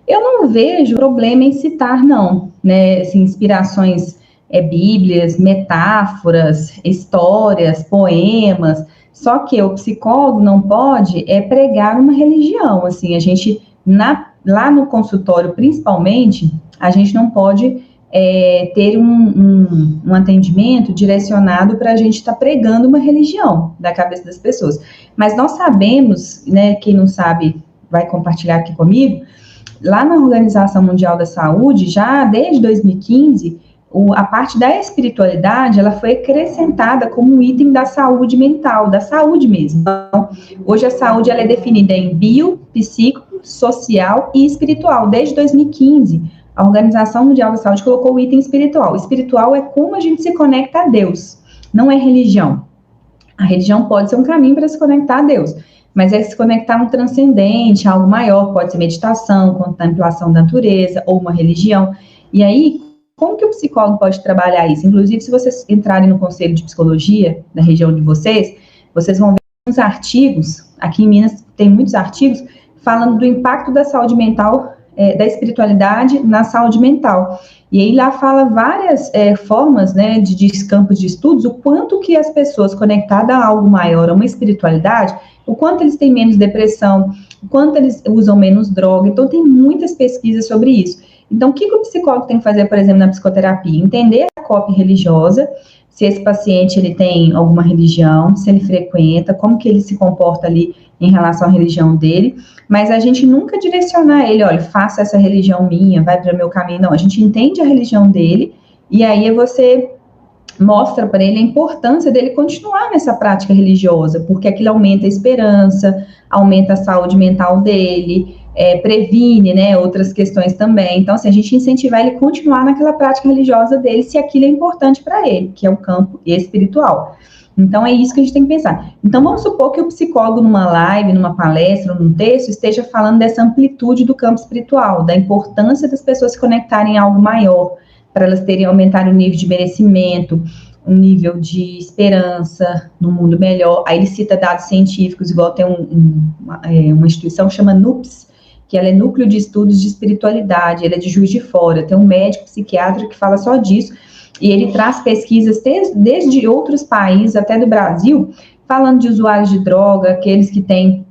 Eu não vejo problema em citar, não, né, assim, inspirações, bíblias, metáforas, histórias, poemas, só que o psicólogo não pode pregar uma religião, assim, a gente, lá no consultório, principalmente, a gente não pode ter um atendimento direcionado para a gente estar pregando uma religião da cabeça das pessoas. Mas nós sabemos, né, quem não sabe vai compartilhar aqui comigo, lá na Organização Mundial da Saúde, já desde 2015, a parte da espiritualidade, ela foi acrescentada como um item da saúde mental, da saúde mesmo. Então, hoje a saúde ela é definida em bio, psíquico, social e espiritual. Desde 2015, a Organização Mundial da Saúde colocou o item espiritual. O espiritual é como a gente se conecta a Deus, não é religião. A religião pode ser um caminho para se conectar a Deus, mas é se conectar a um transcendente, a algo maior, pode ser meditação, contemplação da natureza, ou uma religião. E aí, como que o psicólogo pode trabalhar isso? Inclusive, se vocês entrarem no Conselho de Psicologia, da região de vocês vão ver uns artigos, aqui em Minas tem muitos artigos, falando do impacto da saúde mental, da espiritualidade na saúde mental. E aí lá fala várias formas, né, de campos de estudos, o quanto que as pessoas conectadas a algo maior, a uma espiritualidade, o quanto eles têm menos depressão, o quanto eles usam menos droga. Então, tem muitas pesquisas sobre isso. Então, o que o psicólogo tem que fazer, por exemplo, na psicoterapia? Entender a COP religiosa, se esse paciente ele tem alguma religião, se ele frequenta, como que ele se comporta ali em relação à religião dele, mas a gente nunca direcionar ele, olha, faça essa religião minha, vai para o meu caminho. Não, a gente entende a religião dele, e aí você mostra para ele a importância dele continuar nessa prática religiosa, porque aquilo aumenta a esperança, aumenta a saúde mental dele, previne, né, outras questões também. Então, assim, a gente incentivar ele a continuar naquela prática religiosa dele, se aquilo é importante para ele, que é o campo espiritual. Então, é isso que a gente tem que pensar. Então, vamos supor que o psicólogo, numa live, numa palestra, num texto, esteja falando dessa amplitude do campo espiritual, da importância das pessoas se conectarem a algo maior, para elas terem aumentar o nível de merecimento, um nível de esperança no mundo melhor. Aí ele cita dados científicos, igual tem uma instituição que chama NUPS, que ela é Núcleo de Estudos de Espiritualidade, ele é de Juiz de Fora, tem um médico psiquiatra que fala só disso, e ele traz pesquisas desde outros países, até do Brasil, falando de usuários de droga, aqueles que têm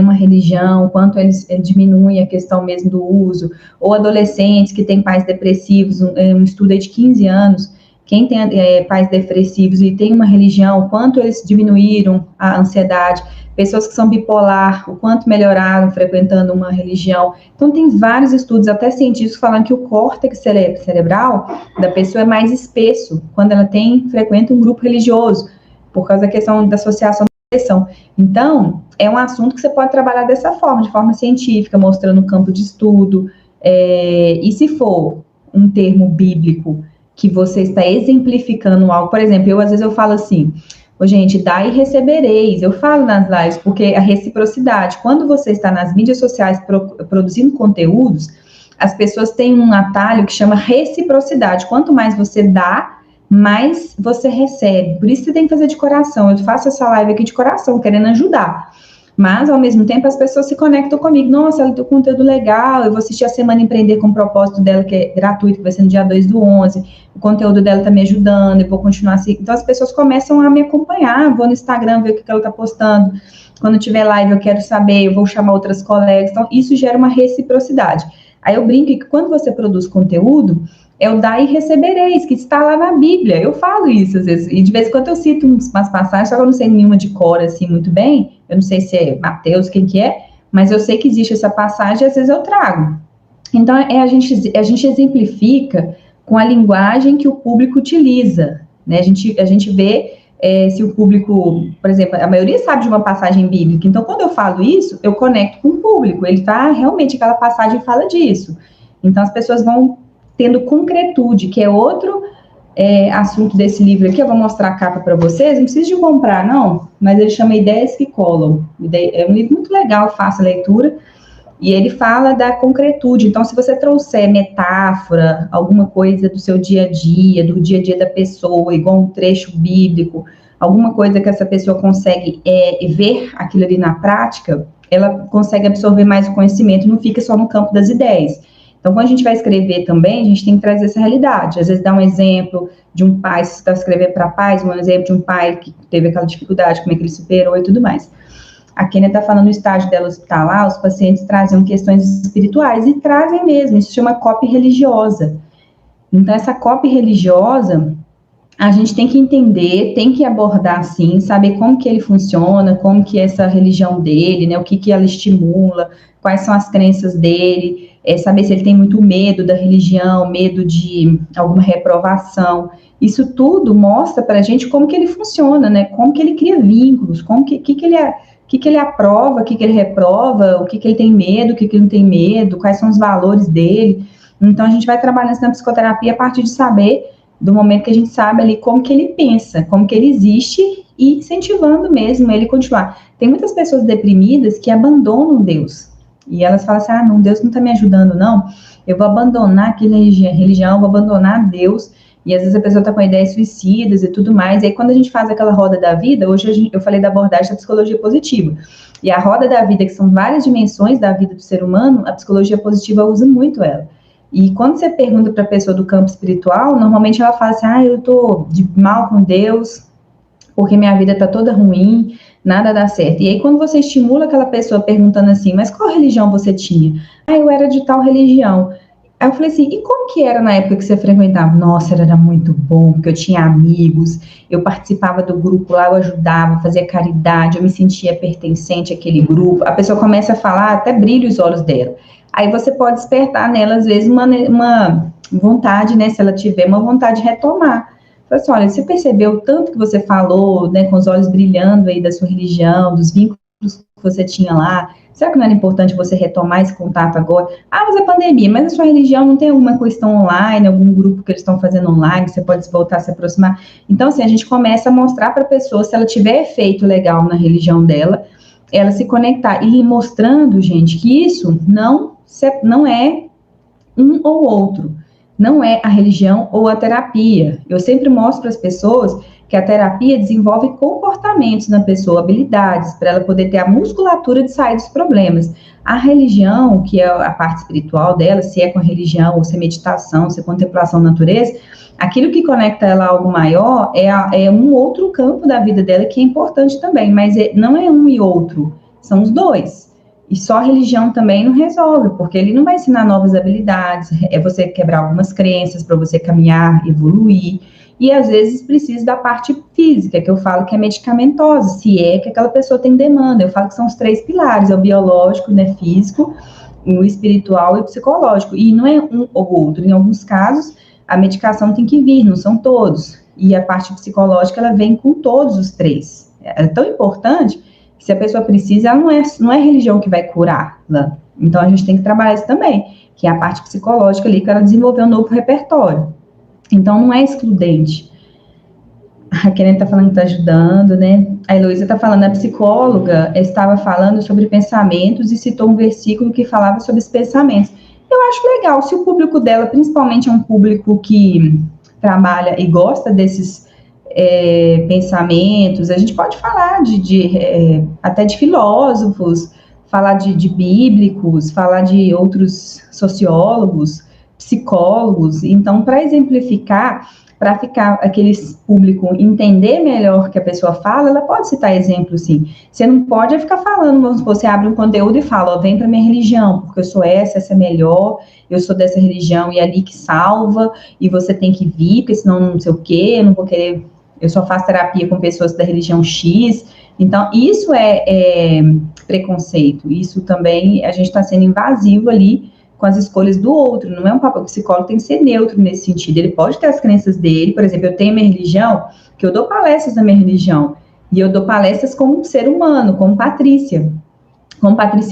uma religião, quanto eles diminuem a questão mesmo do uso, ou adolescentes que têm pais depressivos, um estudo aí de 15 anos, quem tem pais depressivos e tem uma religião, quanto eles diminuíram a ansiedade, pessoas que são bipolar, o quanto melhoraram frequentando uma religião. Então, tem vários estudos, até científicos, falando que o córtex cerebral da pessoa é mais espesso quando ela frequenta um grupo religioso, por causa da questão da associação da depressão. Então, é um assunto que você pode trabalhar dessa forma, de forma científica, mostrando o campo de estudo, e se for um termo bíblico que você está exemplificando algo, por exemplo, às vezes eu falo assim, gente, dai e recebereis, eu falo nas lives, porque a reciprocidade, quando você está nas mídias sociais produzindo conteúdos, as pessoas têm um atalho que chama reciprocidade, quanto mais você dá, mais você recebe, por isso você tem que fazer de coração, eu faço essa live aqui de coração, querendo ajudar, mas ao mesmo tempo as pessoas se conectam comigo, nossa, ela tem um conteúdo legal, eu vou assistir a Semana Empreender com o propósito dela, que é gratuito, que vai ser no dia 2/11, o conteúdo dela tá me ajudando, eu vou continuar assim, então as pessoas começam a me acompanhar, vou no Instagram ver o que ela tá postando, quando tiver live eu quero saber, eu vou chamar outras colegas, então isso gera uma reciprocidade. Aí eu brinco que quando você produz conteúdo, é o dar e recebereis, que está lá na Bíblia. Eu falo isso às vezes, e de vez em quando eu cito umas passagens, só que eu não sei nenhuma de cor assim muito bem, eu não sei se é Mateus, quem que é, mas eu sei que existe essa passagem e às vezes eu trago. Então, a gente exemplifica com a linguagem que o público utiliza, né? A gente vê se o público, por exemplo, a maioria sabe de uma passagem bíblica, então quando eu falo isso, eu conecto com o público, ele tá, realmente, aquela passagem fala disso. Então, as pessoas vão tendo concretude, que é outro assunto desse livro aqui, eu vou mostrar a capa para vocês, não precisa de comprar, não, mas ele chama Ideias que Colam. É um livro muito legal, fácil a leitura, e ele fala da concretude. Então, se você trouxer metáfora, alguma coisa do seu dia a dia, do dia a dia da pessoa, igual um trecho bíblico, alguma coisa que essa pessoa consegue ver aquilo ali na prática, ela consegue absorver mais o conhecimento, não fica só no campo das ideias. Então, quando a gente vai escrever também, a gente tem que trazer essa realidade. Às vezes, dá um exemplo de um pai, se você está escrevendo para pais, um exemplo de um pai que teve aquela dificuldade, como é que ele superou e tudo mais. A Kênia está falando no estágio dela hospitalar, os pacientes traziam questões espirituais, e trazem mesmo, isso se chama cópia religiosa. Então, essa cópia religiosa, a gente tem que entender, tem que abordar, sim, saber como que ele funciona, como que é essa religião dele, né, o que que ela estimula, quais são as crenças dele, saber se ele tem muito medo da religião, medo de alguma reprovação. Isso tudo mostra para a gente como que ele funciona, né, como que ele cria vínculos, como que ele é, o que ele aprova, o que ele reprova, o que ele tem medo, o que ele não tem medo, quais são os valores dele. Então, a gente vai trabalhando na psicoterapia a partir de saber, do momento que a gente sabe ali como que ele pensa, como que ele existe, e incentivando mesmo ele continuar. Tem muitas pessoas deprimidas que abandonam Deus, e elas falam assim, não, Deus não está me ajudando, não, eu vou abandonar aquela religião, vou abandonar Deus, e às vezes a pessoa está com ideias suicidas e tudo mais, e aí quando a gente faz aquela roda da vida, hoje eu falei da abordagem da psicologia positiva, e a roda da vida, que são várias dimensões da vida do ser humano, a psicologia positiva usa muito ela. E quando você pergunta para a pessoa do campo espiritual, normalmente ela fala assim, eu tô de mal com Deus, porque minha vida tá toda ruim, nada dá certo. E aí quando você estimula aquela pessoa perguntando assim, mas qual religião você tinha? Eu era de tal religião. Aí eu falei assim, e como que era na época que você frequentava? Nossa, era muito bom, porque eu tinha amigos, eu participava do grupo lá, eu ajudava, fazia caridade, eu me sentia pertencente àquele grupo. A pessoa começa a falar, até brilha os olhos dela. Aí você pode despertar nela, às vezes, uma vontade, né, se ela tiver uma vontade de retomar. Fala assim, olha, você percebeu o tanto que você falou, né, com os olhos brilhando aí da sua religião, dos vínculos que você tinha lá, será que não era importante você retomar esse contato agora? Mas é pandemia, mas a sua religião não tem alguma questão online, algum grupo que eles estão fazendo online, você pode voltar a se aproximar. Então, assim, a gente começa a mostrar para a pessoa, se ela tiver efeito legal na religião dela, ela se conectar e mostrando, gente, que isso não é um ou outro, não é a religião ou a terapia. Eu sempre mostro para as pessoas que a terapia desenvolve comportamentos na pessoa, habilidades, para ela poder ter a musculatura de sair dos problemas. A religião, que é a parte espiritual dela, se é com a religião, ou se é meditação, se é contemplação da natureza, aquilo que conecta ela a algo maior é um outro campo da vida dela que é importante também, mas não é um e outro, são os dois. E só a religião também não resolve, porque ele não vai ensinar novas habilidades, é você quebrar algumas crenças para você caminhar, evoluir, e às vezes precisa da parte física, que eu falo que é medicamentosa, se é que aquela pessoa tem demanda. Eu falo que são os 3 pilares, é o biológico, né, físico, o espiritual e o psicológico, e não é um ou outro. Em alguns casos, a medicação tem que vir, não são todos, e a parte psicológica, ela vem com todos os 3. É tão importante que se a pessoa precisa, ela não é a religião que vai curá-la. Então, a gente tem que trabalhar isso também, que é a parte psicológica ali, que ela desenvolveu um novo repertório. Então, não é excludente. A Kênia está falando que está ajudando, né? A Heloísa está falando, a psicóloga estava falando sobre pensamentos e citou um versículo que falava sobre os pensamentos. Eu acho legal, se o público dela, principalmente, é um público que trabalha e gosta desses pensamentos, a gente pode falar até de filósofos, falar de bíblicos, falar de outros sociólogos, psicólogos. Então, para exemplificar, para ficar aquele público entender melhor o que a pessoa fala, ela pode citar exemplos, sim. Você não pode ficar falando, vamos supor, você abre um conteúdo e fala, vem para minha religião, porque eu sou essa é melhor, eu sou dessa religião e é ali que salva, e você tem que vir, porque senão não sei o quê, eu não vou querer, eu só faço terapia com pessoas da religião X. Então, isso é preconceito, isso também, a gente está sendo invasivo ali, com as escolhas do outro, não é um papel, o psicólogo tem que ser neutro nesse sentido, ele pode ter as crenças dele, por exemplo, eu tenho minha religião, que eu dou palestras na minha religião, e eu dou palestras como ser humano, como Patrícia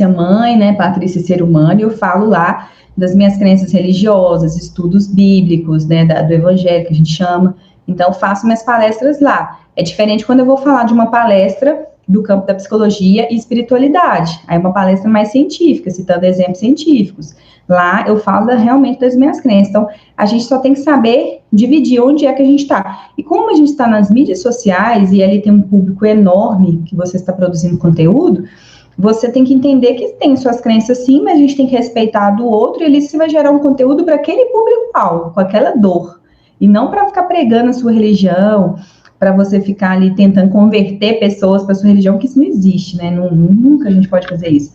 mãe, né, Patrícia ser humano, e eu falo lá das minhas crenças religiosas, estudos bíblicos, né, do evangelho, que a gente chama, então eu faço minhas palestras lá. É diferente quando eu vou falar de uma palestra do campo da psicologia e espiritualidade, aí uma palestra mais científica, citando exemplos científicos. Lá eu falo realmente das minhas crenças. Então, a gente só tem que saber dividir onde é que a gente está. E como a gente está nas mídias sociais, e ali tem um público enorme que você está produzindo conteúdo, você tem que entender que tem suas crenças sim, mas a gente tem que respeitar a do outro, e ali você vai gerar um conteúdo para aquele público-alvo, com aquela dor. E não para ficar pregando a sua religião, para você ficar ali tentando converter pessoas para a sua religião, que isso não existe, né? Nunca a gente pode fazer isso.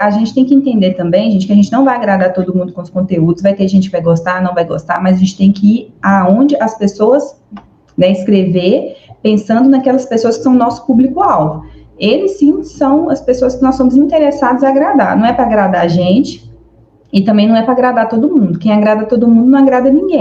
A gente tem que entender também, gente, que a gente não vai agradar todo mundo com os conteúdos, vai ter gente que vai gostar, não vai gostar, mas a gente tem que ir aonde as pessoas, né, escrever, pensando naquelas pessoas que são nosso público-alvo. Eles sim são as pessoas que nós somos interessados a agradar. Não é para agradar a gente e também não é para agradar todo mundo. Quem agrada todo mundo não agrada ninguém.